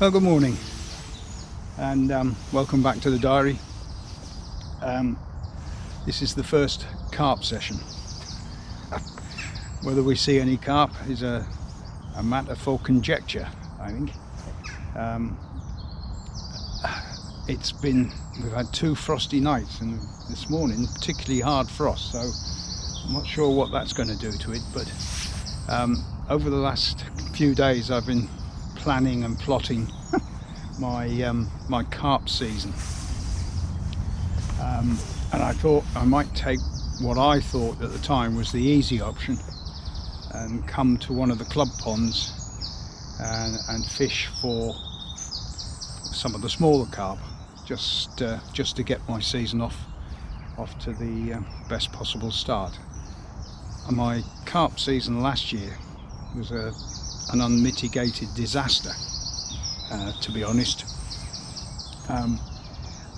Well, good morning and welcome back to the diary. This is the first carp session. Whether we see any carp is a matter for conjecture, I think. We've had 2 frosty nights, and this morning particularly hard frost, so I'm not sure what that's going to do to it, but over the last few days I've been planning and plotting my carp season, and I thought I might take what I thought at the time was the easy option and come to one of the club ponds and fish for some of the smaller carp, just to get my season off to the best possible start. And my carp season last year was an unmitigated disaster, to be honest.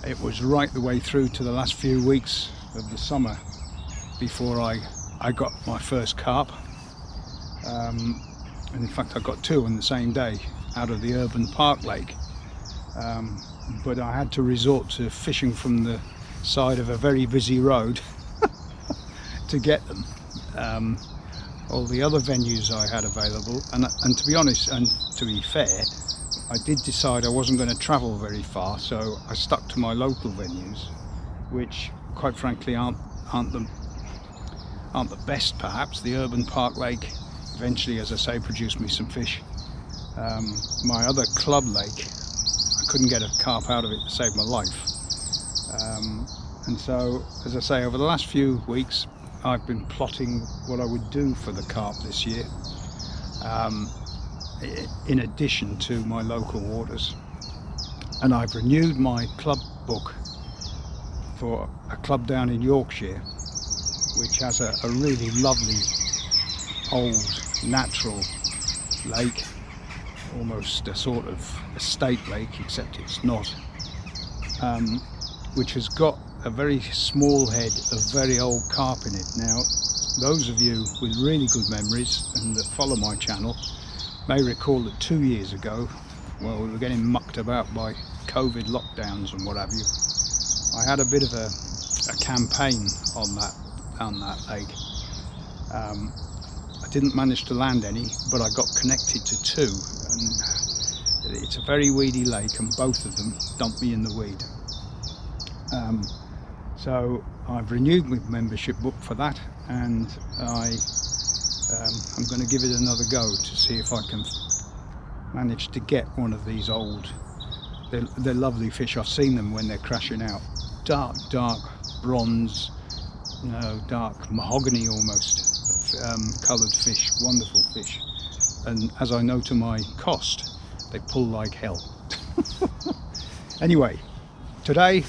It was right the way through to the last few weeks of the summer before I got my first carp, and in fact I got 2 on the same day out of the urban park lake, but I had to resort to fishing from the side of a very busy road to get them. All the other venues I had available, and to be honest and to be fair, I did decide I wasn't going to travel very far, so I stuck to my local venues, which quite frankly aren't the best perhaps. The urban park lake eventually, as I say, produced me some fish. My other club lake, I couldn't get a carp out of it to save my life, and so, as I say, over the last few weeks I've been plotting what I would do for the carp this year, in addition to my local waters. And I've renewed my club book for a club down in Yorkshire, which has a really lovely old natural lake, almost a sort of estate lake, except it's not, which has got a very small head of very old carp in it. Now, those of you with really good memories and that follow my channel may recall that 2 years ago, well, we were getting mucked about by COVID lockdowns and what have you. I had a bit of a campaign on that lake. I didn't manage to land any, but I got connected to 2, and it's a very weedy lake, and both of them dumped me in the weed. So I've renewed my membership book for that, and I'm going to give it another go to see if I can manage to get one of these old. They're lovely fish. I've seen them when they're crashing out. Dark bronze, dark mahogany almost, coloured fish, wonderful fish. And as I know to my cost, they pull like hell. Anyway, today,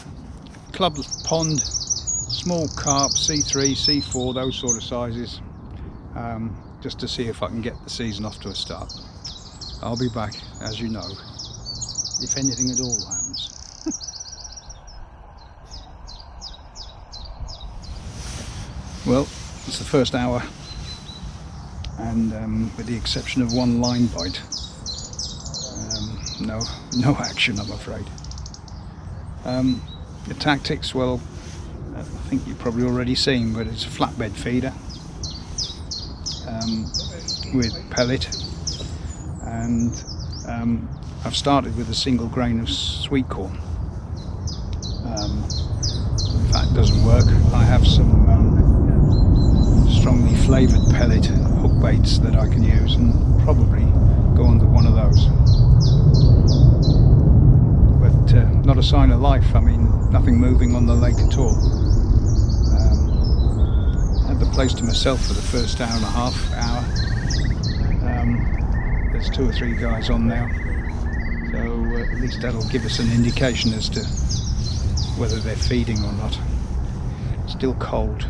club pond, small carp, C3, C4, those sort of sizes, just to see if I can get the season off to a start. I'll be back, as you know, if anything at all happens. Well, it's the first hour, and with the exception of one line bite, no action, I'm afraid. The tactics, well, I think you've probably already seen, but it's a flatbed feeder with pellet, and I've started with a single grain of sweet corn. If that doesn't work, I have some strongly flavoured pellet hook baits that I can use, and probably go under one of those. But not a sign of life. I mean, nothing moving on the lake at all. I had the place to myself for the first hour and a half. There's 2 or 3 guys on now, so at least that'll give us an indication as to whether they're feeding or not. Still cold.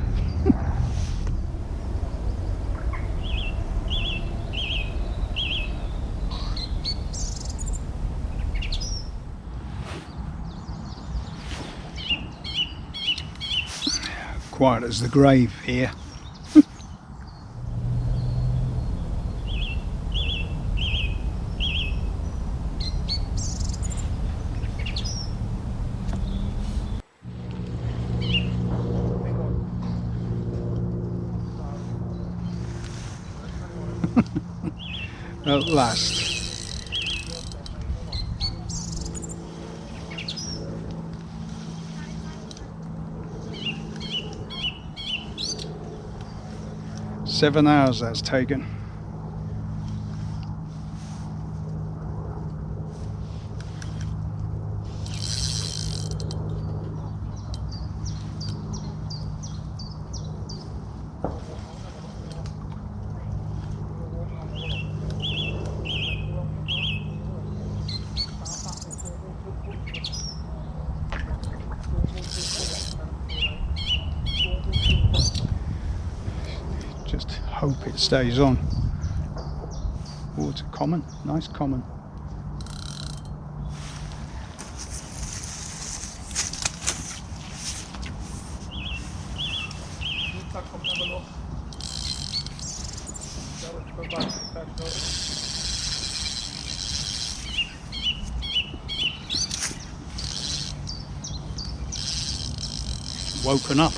Quiet as the grave here. at last. Seven hours that's taken. Just hope it stays on. Oh, it's a common, nice common. Woken up.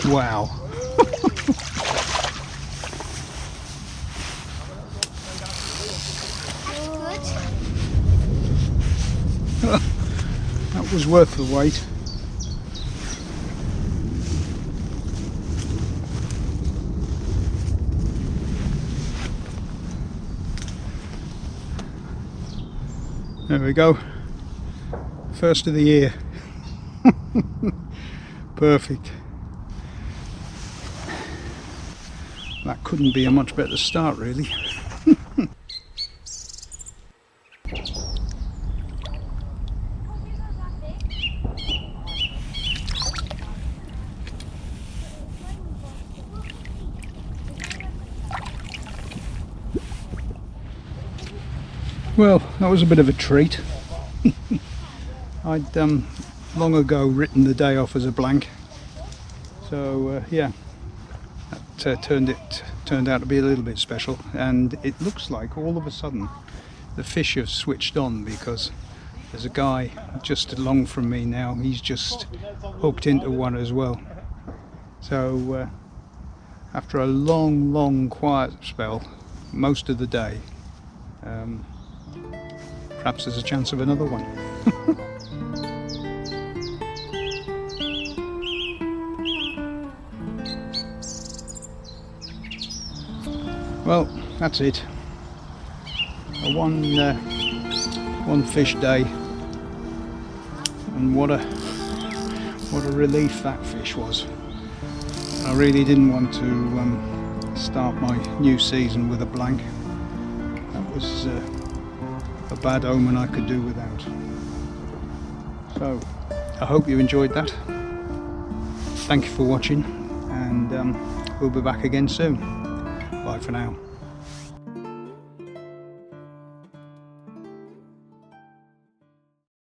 Wow. That was worth the wait. There we go. First of the year. Perfect. That couldn't be a much better start, really. Well, that was a bit of a treat. I'd long ago written the day off as a blank, so yeah, that turned out to be a little bit special. And it looks like all of a sudden the fish have switched on, because there's a guy just along from me now. He's just hooked into one as well. So after a long quiet spell most of the day, perhaps there's a chance of another one. Well, that's it. A one fish day, and what a relief that fish was. I really didn't want to start my new season with a blank. That was a bad omen I could do without. So I hope you enjoyed that. Thank you for watching, and we'll be back again soon. Bye for now.